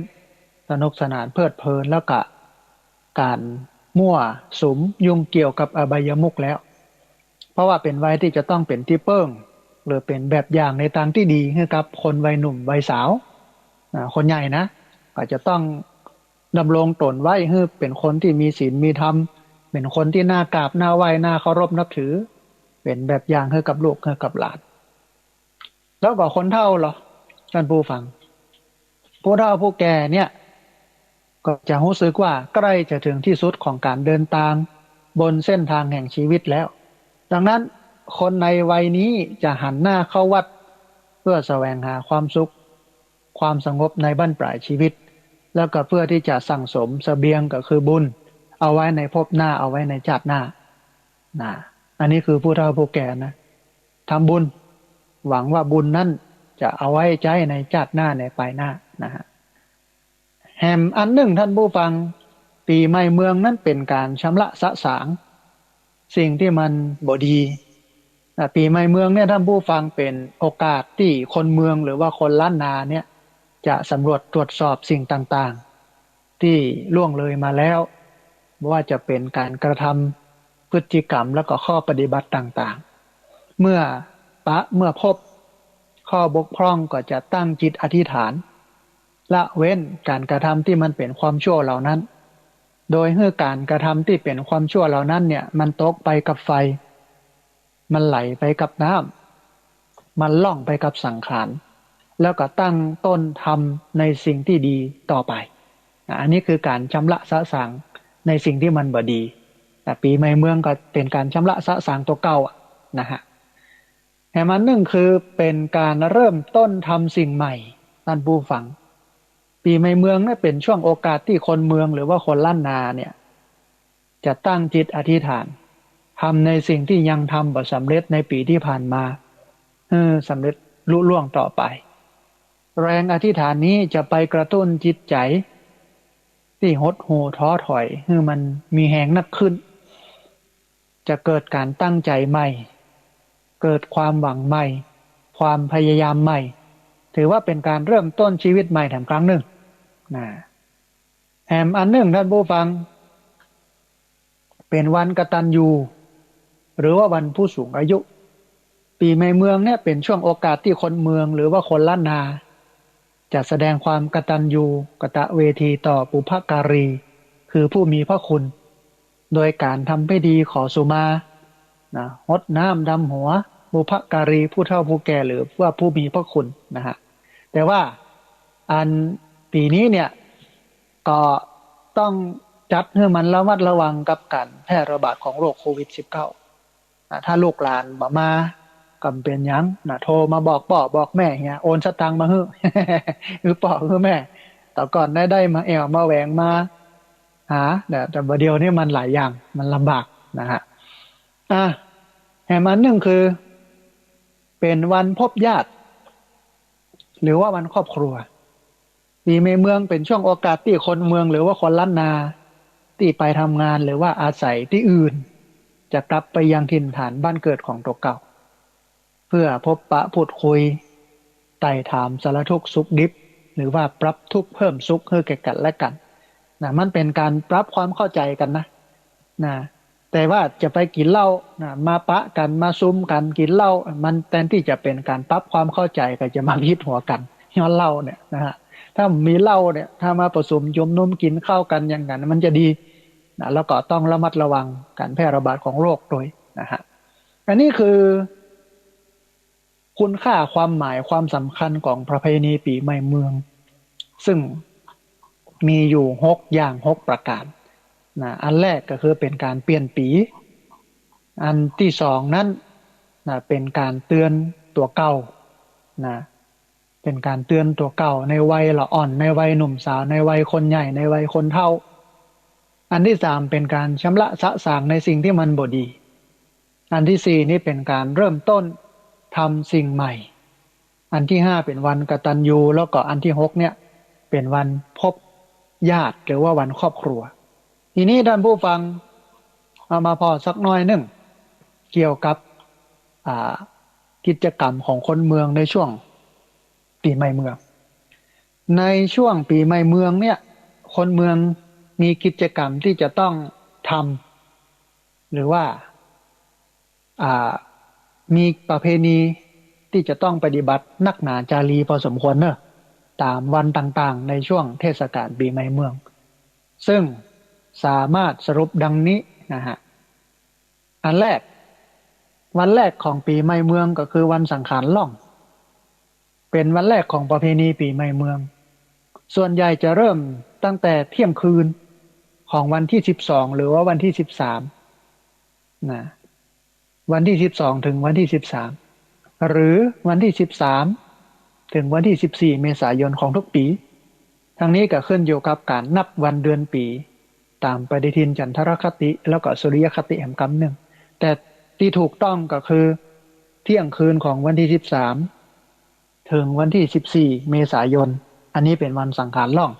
สนุกสนานเพลิดเพลินแล้วก็การมั่วสุมยุ่งเกี่ยวกับอบายมุขแล้วเพราะว่าเป็นวัยที่จะต้องเป็นที่เปิ้งหรือเป็นแบบอย่างในทางที่ดีให้กับคนวัยหนุ่มวัยสาวคนใหญ่นะก็จะต้องดำรงตนไว้ให้เป็นคนที่มีศีลมีธรรมเป็นคนที่น่ากราบน่าไหว้น่าเคารพนับถือเป็นแบบอย่างให้กับลูกให้กับหลานแล้วก็คนเฒ่าเหรอท่านผู้ฟังผู้เฒ่าผู้แก่เนี่ยก็จะรู้สึกว่าใกล้จะถึงที่สุดของการเดินทางบนเส้นทางแห่งชีวิตแล้วดังนั้นคนในวัยนี้จะหันหน้าเข้าวัดเพื่อแสวงหาความสุขความสงบในบั้นปลายชีวิตแล้วก็เพื่อที่จะสั่งสมเสบียงก็คือบุญเอาไว้ในภพหน้าเอาไว้ในชาติหน้าอันนี้คือผู้เฒ่าผู้แก่นะทำบุญหวังว่าบุญนั้นจะเอาไว้ใช้ในชาติหน้าในปลายหน้านะฮะแถมอันหนึ่งท่านผู้ฟังปีใหม่เมืองนั้นเป็นการชำระสะสางสิ่งที่มันบ่ดีปีใหม่เมืองเนี่ยท่านผู้ฟังเป็นโอกาสที่คนเมืองหรือว่าคนล้านนาเนี่ยจะสำรวจตรวจสอบสิ่งต่างๆที่ล่วงเลยมาแล้วไม่ว่าจะเป็นการกระทำพฤติกรรมแล้วก็ข้อปฏิบัติต่างๆเมื่อพบข้อบกพร่องก็จะตั้งจิตอธิษฐานละเว้นการกระทำที่มันเป็นความชั่วเหล่านั้นโดยให้การกระทำที่เป็นความชั่วเหล่านั้นเนี่ยมันตกไปกับไฟมันไหลไปกับน้ำมันล่องไปกับสังขารแล้วก็ตั้งต้นทำในสิ่งที่ดีต่อไปอันนี้คือการชำระสะสางในสิ่งที่มันบ่ดีแต่ปีใหม่เมืองก็เป็นการชำระสะสางตัวเก่านะฮะแต่มันหนึ่งคือเป็นการเริ่มต้นทำสิ่งใหม่ท่านผู้ฟังปีใหม่เมืองนี่เป็นช่วงโอกาสที่คนเมืองหรือว่าคนล้านนาเนี่ยจะตั้งจิตอธิษฐานทำในสิ่งที่ยังทำบ่สำเร็จในปีที่ผ่านมาสำเร็จลุล่วงต่อไปแรงอธิษฐานนี้จะไปกระตุ้นจิตใจที่หดหู่ท้อถอยให้มันมีแรงนักขึ้นจะเกิดการตั้งใจใหม่เกิดความหวังใหม่ความพยายามใหม่ถือว่าเป็นการเริ่มต้นชีวิตใหม่แถมครั้งหนึ่งแถมอันหนึ่งท่านผู้ฟังเป็นวันกตัญญูหรือว่าวันผู้สูงอายุปีใหม่เมืองเนี่ยเป็นช่วงโอกาสที่คนเมืองหรือว่าคนล้านนา จะแสดงความกตัญญูกตเวทีต่อปุพการีคือผู้มีพระคุณโดยการทำพิธีขอสุมานะรดน้ำดำหัวบุพการีผู้เฒ่าผู้แก่หรือว่าผู้มีพระคุณนะฮะแต่ว่าอันปีนี้เนี่ยก็ต้องจัดให้มันระมัดระวังกับการแพร่ระบาดของโรคโควิด -19 ถ้าลูกหลานบ่มาก็เป็นหยังนะโทรมาบอกพ่อบอกแม่เฮียโอนสตังค์มาให้ หรือพ่อคือแม่แต่ก่อนได้มาแอวมาแหวงมาหาแต่ประเดี๋ยวนี้มันหลายอย่างมันลำบากนะฮะแห่งมันหนึ่งคือเป็นวันพบญาติหรือว่าวันครอบครัวปีในเมืองเป็นช่วงโอกาสที่คนเมืองหรือว่าคนล้านนาที่ไปทำงานหรือว่าอาศัยที่อื่นจะกลับไปยังถิ่นฐานบ้านเกิดของตัวเก่าเพื่อพบปะพูดคุยไต่ถามสารทุกข์สุขดิบหรือว่าปรับทุกข์เพิ่มสุขให้แก่กันและกันนะมันเป็นการปรับความเข้าใจกันนะแต่ว่าจะไปกินเหล้านะมาปะกันมาซุ้มกันกินเหล้ามันแทนที่จะเป็นการปรับความเข้าใจก็จะมาพิดหัวกันย้อนเหล้าเนี่ยนะฮะถ้ามีเหล้าเนี่ยถ้ามาผสมยมนุ่มกินข้าวกันอย่างนั้นมันจะดีนะแล้วก็ต้องระมัดระวังการแพร่ระบาดของโรคด้วยนะฮะอันนี้คือคุณค่าความหมายความสำคัญของประเพณีปีใหม่เมืองซึ่งมีอยู่6 ประการนะอันแรกก็คือเป็นการเปลี่ยนปีอันที่สองนั้นนะเป็นการเตือนตัวเก่านะเป็นการเตือนตัวเก่าในวัยละอ่อนในวัยหนุ่มสาวในวัยคนใหญ่ในวัยคนเฒ่าอันที่สามเป็นการชำระสะสางในสิ่งที่มันบ่ดีอันที่สี่นี่เป็นการเริ่มต้นทำสิ่งใหม่อันที่ห้าเป็นวันกตัญญูแล้วก็อันที่หกเนี่ยเป็นวันพบญาติหรือว่าวันครอบครัวทีนี้ท่านผู้ฟังเอามาพอสักหน่อยหนึ่งเกี่ยวกับกิจกรรมของคนเมืองในช่วงปีใหม่เมืองในช่วงปีใหม่เมืองเนี่ยคนเมืองมีกิจกรรมที่จะต้องทำหรือว่ามีประเพณีที่จะต้องปฏิบัตินักหนาจารีพอสมควรเนอะตามวันต่างๆในช่วงเทศกาลปีใหม่เมืองซึ่งสามารถสรุปดังนี้นะฮะอันแรกวันแรกของปีใหม่เมืองก็คือวันสังขารล่องเป็นวันแรกของประเพณีปีใหม่เมืองส่วนใหญ่จะเริ่มตั้งแต่เที่ยงคืนของวันที่12หรือว่าวันที่13นะวันที่12ถึงวันที่13หรือวันที่13ถึงวันที่14เมษายนของทุกปีทั้งนี้ก็ขึ้นอยู่กับการนับวันเดือนปีตามปฏิทินจันทรคติแล้วก็สุริยคติแห่งกำหนึ่งแต่ที่ถูกต้องก็คือเที่ยงคืนของวันที่13ถึงวันที่14เมษายนอันนี้เป็นวันสังขารล่อง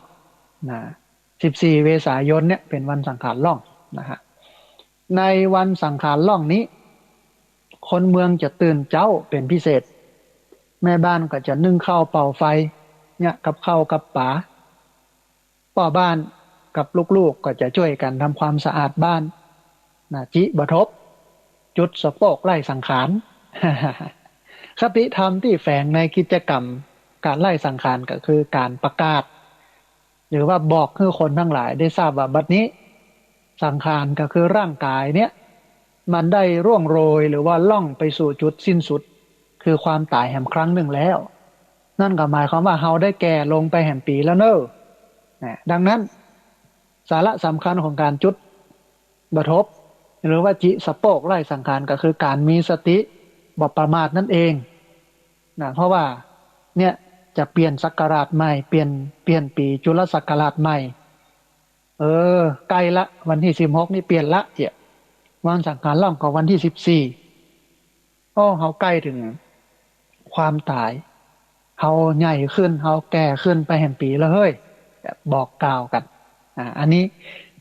นะ14เมษายนเนี่ยเป็นวันสังขารล่องนะฮะในวันสังขารล่องนี้คนเมืองจะตื่นเจ้าเป็นพิเศษแม่บ้านก็จะนึ่งข้าวเป่าไฟเนี่ยกับข้าวกับป๋าพ่อบ้านกับลูกๆก็จะช่วยกันทำความสะอาดบ้านนะจิบทบจุดสโปกไล่สังขาร คติธรรมที่แฝงในกิจกรรมการไล่สังขารก็คือการประกาศหรือว่าบอกให้คนทั้งหลายได้ทราบว่าบัดนี้สังขารก็คือร่างกายเนี่ยมันได้ร่วงโรยหรือว่าล่องไปสู่จุดสิ้นสุดคือความตายแห่งครั้งหนึ่งแล้วนั่นก็หมายความว่าเฮาได้แก่ลงไปแห่งปีแล้วเนอะดังนั้นสาระสำคัญของการจุดบทบหรือว่าจิสโปกไล่สังขารก็คือการมีสติบ่ประมาทนั่นเองนะเพราะว่าเนี่ยจะเปลี่ยนศักราชใหม่เปลี่ยนปีจุลศักราชใหม่ใกล้ละวันที่16นี่เปลี่ยนละเอี่ยวันสังขารล่องก็วันที่14เฮาใกล้ถึงความตายเฮาใหญ่ขึ้นเฮาแก่ขึ้นไปแห่งปีแล้วเฮ้ยบอกกล่าวกันอันนี้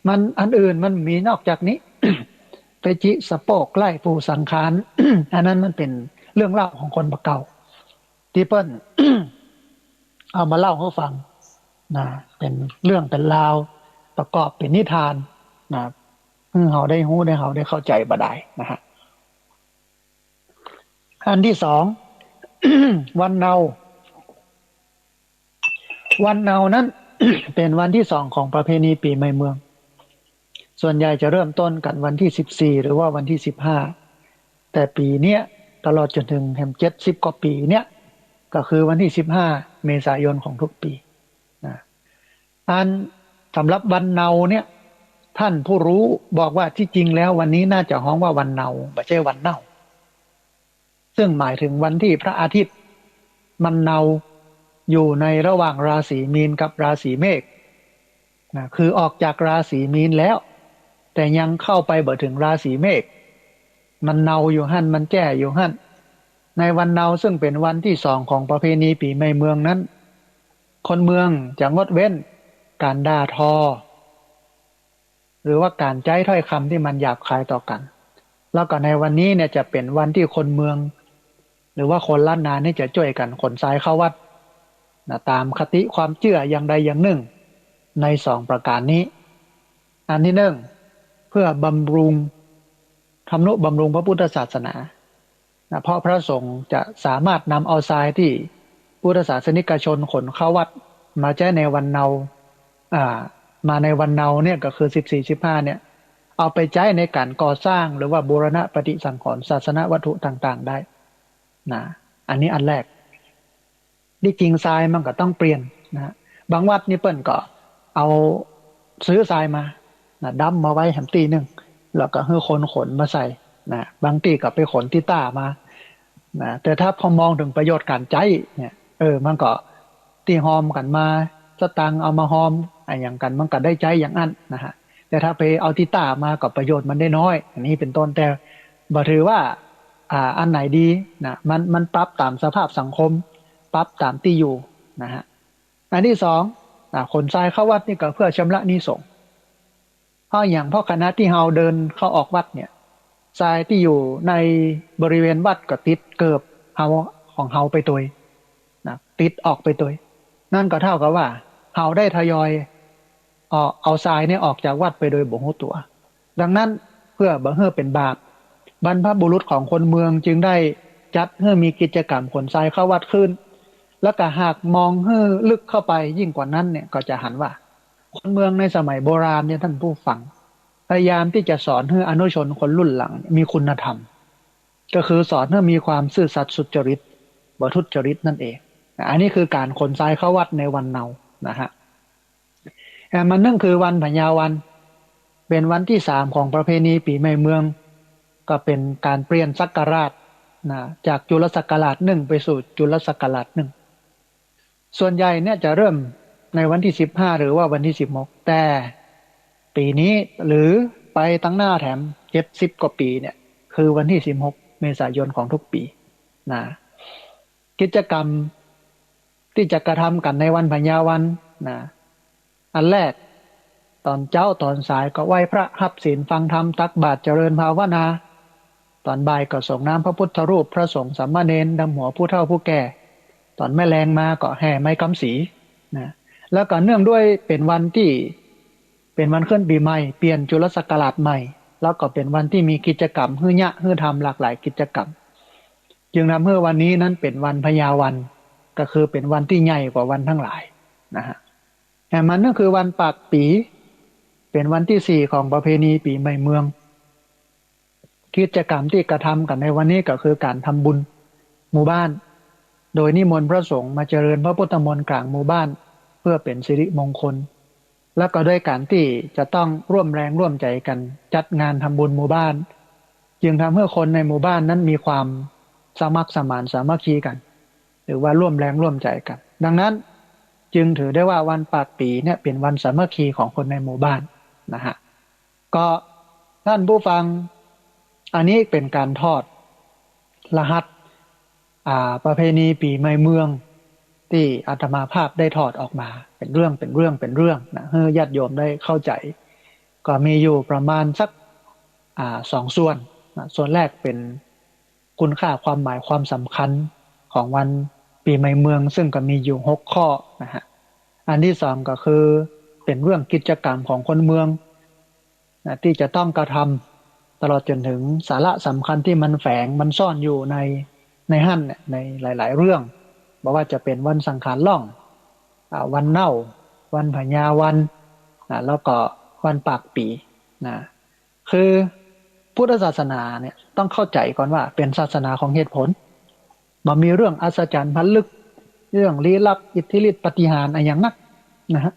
มันอันอื่นมันมีนอกจากนี้ ไปจิสโปกไล่ปูสังขาร อันนั้นมันเป็นเรื่องเล่าของคนเก่าที่เปิ้ล เอามาเล่าให้ฟังนะเป็นเรื่องเป็นราวประกอบเป็นนิทานนะเฮาได้ฮู้ได้เฮาได้เข้าใจบ่ได้นะฮะอันที่สอง วันเนา วันเนานั้น เป็นวันที่สองของประเพณีปีใหม่เมืองส่วนใหญ่จะเริ่มต้นกันวันที่14หรือว่าวันที่15แต่ปีเนี้ยตลอดจนถึงแฮม70กว่าปีเนี้ยก็คือวันที่15เมษายนของทุกปีนะอันสำหรับวันเนาเนี่ยท่านผู้รู้บอกว่าที่จริงแล้ววันนี้น่าจะฮ้องว่าวันเนาไม่ใช่วันเนาซึ่งหมายถึงวันที่พระอาทิตย์มันเนาอยู่ในระหว่างราศีมีนกับราศีเมษนะคือออกจากราศีมีนแล้วแต่ยังเข้าไปบ่ถึงราศีเมษมันเนาอยู่หั่นมันแจ้อยู่หั่นในวันเนาซึ่งเป็นวันที่สองของประเพณีปีใหม่เมืองนั้นคนเมืองจะงดเว้นการด่าทอหรือว่าการใช้ถ้อยคำที่มันหยาบคายต่อกันแล้วก็ในวันนี้เนี่ยจะเป็นวันที่คนเมืองหรือว่าคนล้านนานี่จะช่วยกันขนทรายเข้าวัดนะตามคติความเชื่ออย่างใดอย่างหนึ่งในสองประการนี้อันที่หนึ่งเพื่อบำรุงทำนุบำรุงพระพุทธศาสนานะเพราะพระสงฆ์จะสามารถนำเอาทรายที่พุทธศาสนิกชนขนเข้าวัดมาใช้ในวันเนาอ่ามาในวันเนาเนี่ยก็คือ14-15เนี่ยเอาไปใช้ในการก่อสร้างหรือว่าบูรณะปฏิสังขรณ์ศาสนวัตถุต่างๆได้นะอันนี้อันแรกที่จริงทรายมันก็ต้องเปลี่ยนนะบางวัดนี่เปิ้นก็เอาซื้อทรายมานะดั้มมาไว้แหมตีหนึ่งแล้วก็ให้คนขนมาใส่นะบางทีก็ไปขนที่ต้ามานะแต่ถ้าพอมองถึงประโยชน์การใช้เนี่ยมันก็ตีหอมกันมาสตังค์เอามาหอมไอ้อย่างกันมันก็ได้ใจอย่างนั้นนะฮะแต่ถ้าไปเอาที่ต้ามากับประโยชน์มันได้น้อยอันนี้เป็นต้นแต่บ่ถือว่าอันไหนดีนะมันปรับตามสภาพสังคมปรับตามที่อยู่นะฮะอันที่สองขนทรายเข้าวัดนี่ก็เพื่อชำระหนี้สงฆ์เพราะอย่างพ่อคณะที่เฮาเดินเข้าออกวัดเนี่ยทรายที่อยู่ในบริเวณวัดก็ติดเกิบเฮาของเฮาไปตัวนะติดออกไปตัวนั่นก็เท่ากับว่าเฮาได้ทยอยเอาทรายเนี่ยออกจากวัดไปโดยบ่รู้ตัวดังนั้นเพื่อบ่ให้เป็นบาปบรรพบุรุษของคนเมืองจึงได้จัดให้มีกิจกรรมขนทรายเข้าวัดขึ้นแล้วก็หากมองให้ลึกเข้าไปยิ่งกว่านั้นเนี่ยก็จะหันว่าคนเมืองในสมัยโบราณเนี่ยท่านผู้ฟังพยายามที่จะสอนให้อนุชนคนรุ่นหลังมีคุณธรรมก็คือสอนให้มีความซื่อสัตย์สุจริตบ่ทุจริตนั่นเองอันนี้คือการขนทรายเข้าวัดในวันเนานะฮะมันนั่นคือวันพญาวันเป็นวันที่สามของประเพณีปีใหม่เมืองก็เป็นการเปลี่ยนศักราชนะจากจุลศักราชหนึ่งไปสู่จุลศักราชหนึ่งส่วนใหญ่เนี่ยจะเริ่มในวันที่15หรือว่าวันที่16แต่ปีนี้หรือไปตั้งหน้าแถม70กว่าปีเนี่ยคือวันที่16เมษายนของทุกปีนะกิจกรรมที่จะกระทำกันในวันพญาวันนะอันแรกตอนเจ้าตอนสายก็ไหว้พระหับศีลฟังธรรมตักบาตรเจริญภาวนาตอนบ่ายก็ส่งน้ำพระพุทธรูปพระสงฆ์สามเณรดำหัวผู้เฒ่าผู้แก่ตอนแม่แรงมาก็แห่ไม้กำสีนะแล้วก็เนื่องด้วยเป็นวันที่เป็นวันขึ้นปีใหม่เปลี่ยนจุลศักราชใหม่แล้วก็เป็นวันที่มีกิจกรรมฮื้อยะฮื้อทำหลากหลายกิจกรรมจึงทำให้วันนี้นั้นเป็นวันพญาวันก็คือเป็นวันที่ใหญ่กว่าวันทั้งหลายนะฮะแต่มันก็คือวันปากปีเป็นวันที่4ของประเพณีปีใหม่เมืองกิจกรรมที่กระทำกันในวันนี้ก็คือการทำบุญหมู่บ้านโดยนิมนต์พระสงฆ์มาเจริญพระพุทธมนต์กลางหมู่บ้านเพื่อเป็นสิริมงคลและก็ด้วยการที่จะต้องร่วมแรงร่วมใจกันจัดงานทำบุญหมู่บ้านจึงทำให้คนในหมู่บ้านนั้นมีความสามัครสมานสามัคคีกันหรือว่าร่วมแรงร่วมใจกันดังนั้นจึงถือได้ว่าวันปากปีเนี่ยเป็นวันสามัคคีของคนในหมู่บ้านนะฮะก็ท่านผู้ฟังอันนี้เป็นการทอดรหัสประเพณีปีใหม่เมืองที่อาตมาภาพได้ถอดออกมาเป็นเรื่องนะให้ญาติโยมได้เข้าใจก็มีอยู่ประมาณสัก2ส่วนนะส่วนแรกเป็นคุณค่าความหมายความสำคัญของวันปีใหม่เมืองซึ่งก็มีอยู่6ข้อนะฮะอันที่สองก็คือเป็นเรื่องกิจกรรมของคนเมืองนะที่จะต้องกระทำตลอดจนถึงสาระสำคัญที่มันแฝงมันซ่อนอยู่ในหั่นเนี่ยในหลายๆเรื่องบอกว่าจะเป็นวันสังขารล่อง วันเน่าวันพญาวันแล้วก็วันปากปีนะคือพุทธศาสนาเนี่ยต้องเข้าใจก่อนว่าเป็นศาสนาของเหตุผลมันมีเรื่องอัศจรรย์พันลึกเรื่องลี้ลับอิทธิฤทธิปาฏิหาริย์อะไรอย่างนักนะฮะ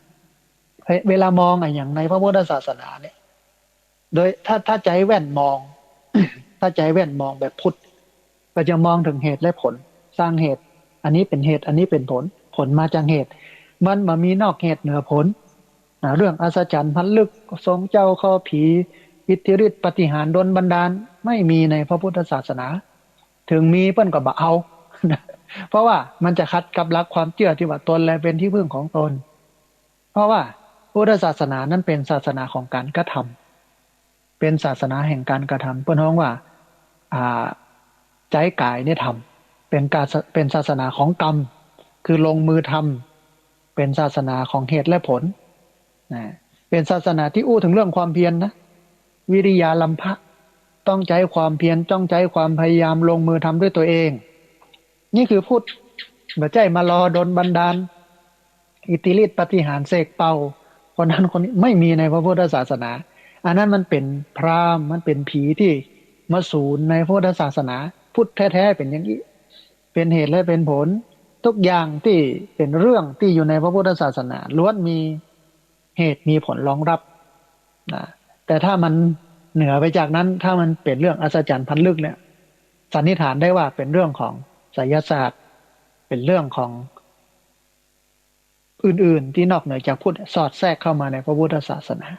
เวลามองอะไรอย่างในพระพุทธศาสนาเนี่ยโดยถ้าใจแว่นมอง ถ้าใจแว่นมองแบบพุทธก็จะมองถึงเหตุและผลสร้างเหตุอันนี้เป็นเหตุอันนี้เป็นผลผลมาจากเหตุมันมามีนอกเหตุเหนือผลเรื่องอัศจรรย์พันลึกทรงเจ้าข้อผีอิทธิฤทธิปาฏิหาริย์ดลบันดาลไม่มีในพระพุทธศาสนาถึงมีเปิ้นก็บ่เอา เพราะว่ามันจะขัดกับหลักความเชื่อที่ว่าตนและเป็นที่พึ่งของตนเพราะว่าพุทธศาสนานั้นเป็นศาสนาของการกระทำเป็นศาสนาแห่งการกระทำเปิ้นฮ้องว่าใจกายเนี่ยทำเป็นศาสนาของกรรมคือลงมือทำเป็นศาสนาของเหตุและผลนะเป็นศาสนาที่อู้ถึงเรื่องความเพียรนะวิริยาลัมภะต้องใช้ความเพียรต้องใช้ความพยายามลงมือทำด้วยตัวเองนี่คือพูดแบบใจมารอดลบันดาลอิทธิฤทธิปาฏิหาริย์เสกเป่าคนนั้นคนนี้ไม่มีในพระพุทธศาสนาอันนั้นมันเป็นพราหมณ์มันเป็นผีที่มาสูญในพุทธศาสนาพุทธแท้ๆเป็นอย่างนี้เป็นเหตุและเป็นผลทุกอย่างที่เป็นเรื่องที่อยู่ในพระพุทธศาสนาล้วนมีเหตุมีผลรองรับนะแต่ถ้ามันเหนือไปจากนั้นถ้ามันเป็นเรื่องอัศจรรย์พันลึกเนี่ยสันนิษฐานได้ว่าเป็นเรื่องของไสยศาสตร์เป็นเรื่องของอื่นๆที่นอกเหนือจากพุทธสอดแทรกเข้ามาในพระพุทธศาสนา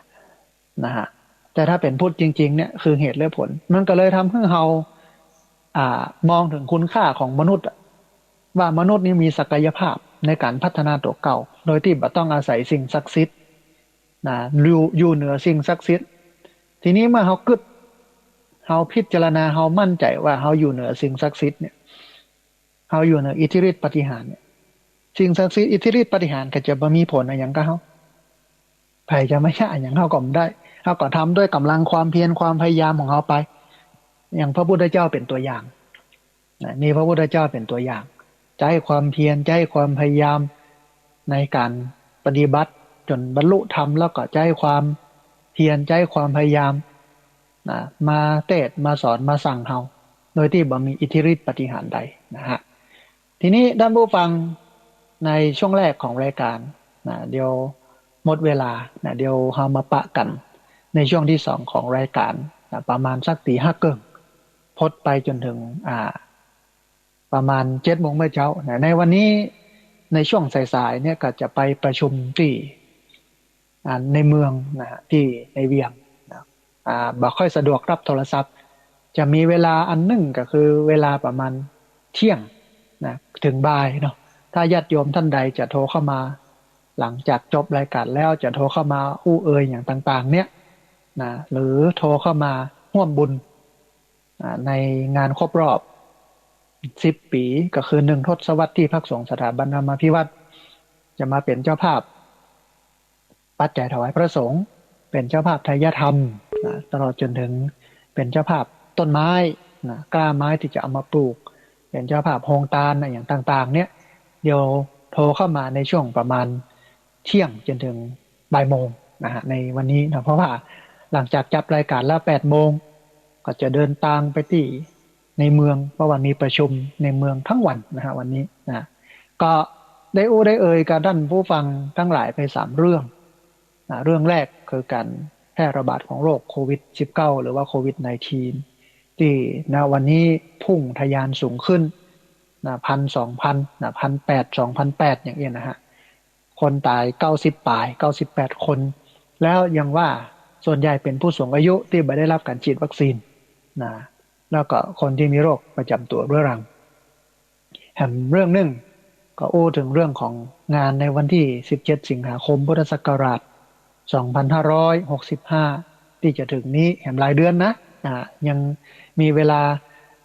นะฮะแต่ถ้าเป็นพุทธจริงๆเนี่ยคือเหตุและผลมันก็เลยทำให้เรามองถึงคุณค่าของมนุษย์ว่ามนุษย์นี้มีศักยภาพในการพัฒนาตัวเก่าโดยที่บ่ต้องอาศัยสิ่งศักดิ์สิทธิ์นะอยู่เหนือสิ่งศักดิ์สิทธิ์ทีนี้เมื่อเราพิจารณาเรามั่นใจว่าเราอยู่เหนือสิ่งศักดิ์สิทธิ์เนี่ยเราอยู่เหนืออิทธิฤทธิปาฏิหาริย์เนี่ยสิ่งศักดิ์สิทธิ์อิทธิฤทธิปาฏิหาริย์ก็จะบ่มีผลอะไรอย่างกับเราไผจะไม่ใช่อย่างเราก็ไม่ได้เราก็ทำด้วยกำลังความเพียรความพยายามของเราไปอย่างพระพุทธเจ้าเป็นตัวอย่างนี่พระพุทธเจ้าเป็นตัวอย่างใจความเพียรใจความพยายามในการปฏิบัติจนบรรลุธรรมแล้วก็ใจความเพียรใจความพยายามมาเทศมาสอนมาสั่งเราโดยที่บ่มีอิทธิฤทธิปาฏิหาริย์ใดนะฮะทีนี้ท่านผู้ฟังในช่วงแรกของรายการเดี๋ยวหมดเวลาเดี๋ยวเรามาปะกันในช่วงที่สองของรายการประมาณสักตีห้าเกิงพดไปจนถึงประมาณ7 โมงเมื่อเช้าในวันนี้ในช่วงสายๆเนี่ยก็จะไปประชุมที่ในเมืองที่ในเวียงบ่ค่อยสะดวกรับโทรศัพท์จะมีเวลาอันหนึ่งก็คือเวลาประมาณเที่ยงถึงบ่ายเนาะถ้าญาติโยมท่านใดจะโทรเข้ามาหลังจากจบรายการแล้วจะโทรเข้ามาอู้เอ่ยอย่างต่างๆเนี่ยหรือโทรเข้ามาร่วมบุญในงานครบรอบ10 ปีก็คือ1 ทศวรรษที่พระสงฆ์สถาบันธรรมาภิวัตรจะมาเป็นเจ้าภาพปัจจัยถวายพระสงฆ์เป็นเจ้าภาพไทยธรรมตลอดจนถึงเป็นเจ้าภาพต้นไม้กล้าไม้ที่จะเอามาปลูกเป็นเจ้าภาพโฮงตาลอย่างต่างๆเนี่ยเดี๋ยวโทรเข้ามาในช่วงประมาณเที่ยงจนถึงบ่ายโมงในวันนี้นะเพราะว่าหลังจากจับรายการแล้ว8 โมงก็จะเดินทางไปที่ในเมืองเพราะว่ามีประชุมในเมืองทั้งวันวันนี้ก็ได้ได้เอ่ยกับท่านผู้ฟังทั้งหลายไป3 เรื่องเรื่องแรกคือการแพร่ระบาดของโรคโควิด -19 หรือว่าโควิด -19 ที่วันนี้พุ่งทะยานสูงขึ้น1,000 2,000 1,800 2,800อย่างเงี้ยคนตาย90 ปลาย98 คนแล้วยังว่าส่วนใหญ่เป็นผู้สูงอายุที่ไม่ได้รับการฉีดวัคซีนแล้วก็คนที่มีโรคประจำตัวเรื้อรังเรื่องหนึ่งก็อู้ถึงเรื่องของงานในวันที่17 สิงหาคมพุทธศักราช2565ที่จะถึงนี้หลายเดือนนะยังมีเวลา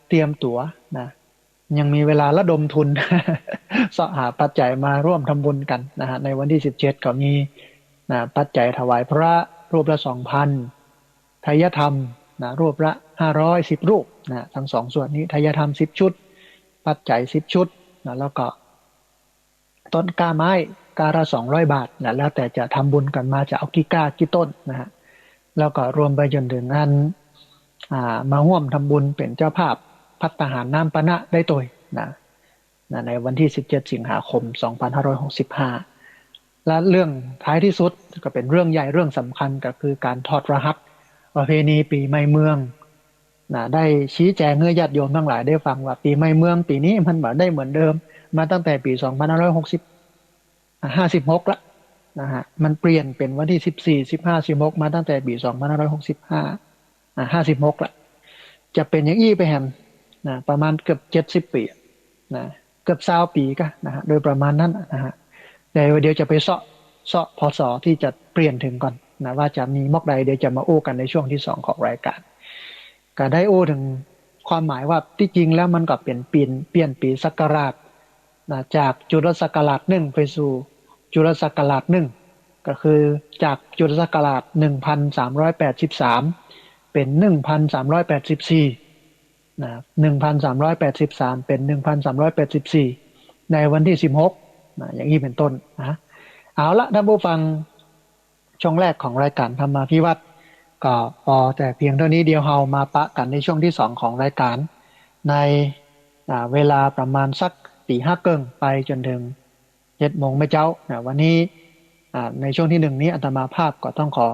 เตรียมตั๋วยังมีเวลาระดมทุน สหาปัจจัยมาร่วมทำบุญกันในวันที่17ก็มีปัจจัยถวายพระรูปละ 2,000 ไทยธรรมรูปละ510 รูปทั้งสองส่วนนี้ไทยธรรม10 ชุดปัจจัย10 ชุดแล้วก็ต้นกล้าไม้ ก้าละ200 บาทนะแล้วแต่จะทำบุญกันมาจะเอากี่ก้ากี่ต้นนะฮะแล้วก็รวมไปจนถึงอันมาร่วมทำบุญเป็นเจ้าภาพภัตตาหารน้ำปะนะได้ตัวนะในวันที่17สิงหาคม2565และเรื่องท้ายที่สุดก็เป็นเรื่องใหญ่เรื่องสำคัญก็คือการถอดรหัสประเพณีปีใหม่เมืองได้ชี้แจงให้ญาติโยมทั้งหลายได้ฟังว่าปีใหม่เมืองปีนี้มันไม่ได้เหมือนเดิมมาตั้งแต่ปี2556ละนะฮะมันเปลี่ยนเป็นวันที่14 15 16มาตั้งแต่ปี256556ละจะเป็นอย่างอี้ไปแฮมนะประมาณเกือบ70 ปีนะเกือบ20 ปีก็นะฮะโดยประมาณนั้นนะฮะเดี๋ยวจะไปเสาะพศที่จะเปลี่ยนถึงก่อนนะว่าจะมีมอกใดเดี๋ยวจะมาโอ้กันในช่วงที่2ของรายการก็ได้โอ้ถึงความหมายว่าที่จริงแล้วมันก็เปลี่ยนปีศักราชนะจากจุลศักราช1ไปสู่จุลศักราช1ก็คือจากจุลศักราช1383เป็น1384นะ1383เป็น1384ในวันที่16นะอย่างนี้เป็นต้นนะเอาละท่านผู้ฟังช่วงแรกของรายการธรรมาภิวัตรก็พอแต่เพียงเท่านี้เดียวเรามาปะกันในช่วงที่2ของรายการในเวลาประมาณสัก4:30ไปจนถึง7:00ไม่เจ้าวันนี้ในช่วงที่1นี้อาตมาภาพก็ต้องขอ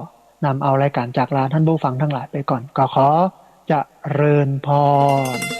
นำเอารายการจากลาท่านผู้ฟังทั้งหลายไปก่อนก็ขอเจริญพร